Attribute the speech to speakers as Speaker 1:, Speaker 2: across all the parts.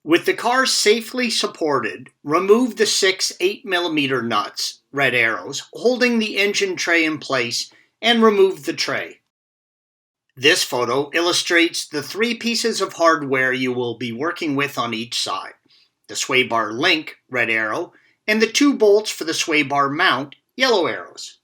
Speaker 1: With the car safely supported, remove the 6 8mm nuts, red arrows, holding the engine tray in place, and remove the tray. This photo illustrates the 3 pieces of hardware you will be working with on each side: the sway bar link, red arrow, and the 2 bolts for the sway bar mount, yellow arrows.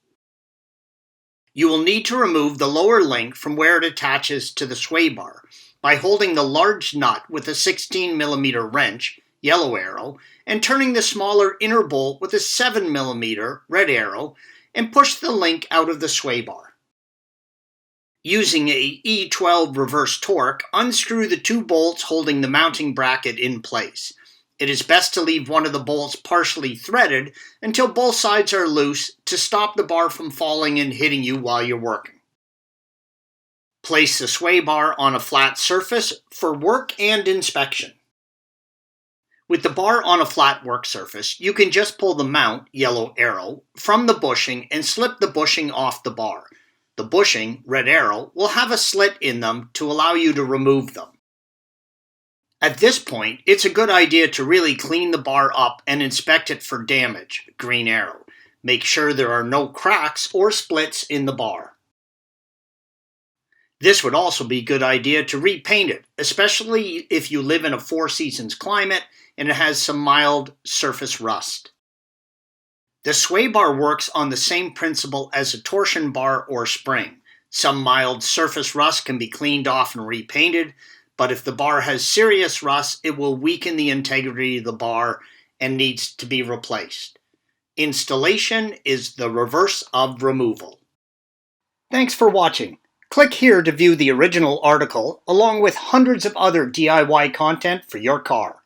Speaker 1: You will need to remove the lower link from where it attaches to the sway bar by holding the large nut with a 16mm wrench, yellow arrow, and turning the smaller inner bolt with a 7mm, red arrow, and push the link out of the sway bar. Using a E12 reverse torque, unscrew the 2 bolts holding the mounting bracket in place. It is best to leave one of the bolts partially threaded until both sides are loose to stop the bar from falling and hitting you while you're working. Place the sway bar on a flat surface for work and inspection. With the bar on a flat work surface, you can just pull the mount, yellow arrow, from the bushing and slip the bushing off the bar. The bushing, red arrow, will have a slit in them to allow you to remove them. At this point, it's a good idea to really clean the bar up and inspect it for damage, green arrow. Make sure there are no cracks or splits in the bar. This would also be a good idea to repaint it, especially if you live in a 4 seasons climate and it has some mild surface rust. The sway bar works on the same principle as a torsion bar or spring. Some mild surface rust can be cleaned off and repainted, but if the bar has serious rust, it will weaken the integrity of the bar and needs to be replaced. Installation is the reverse of removal. Thanks for watching. Click here to view the original article along with hundreds of other DIY content for your car.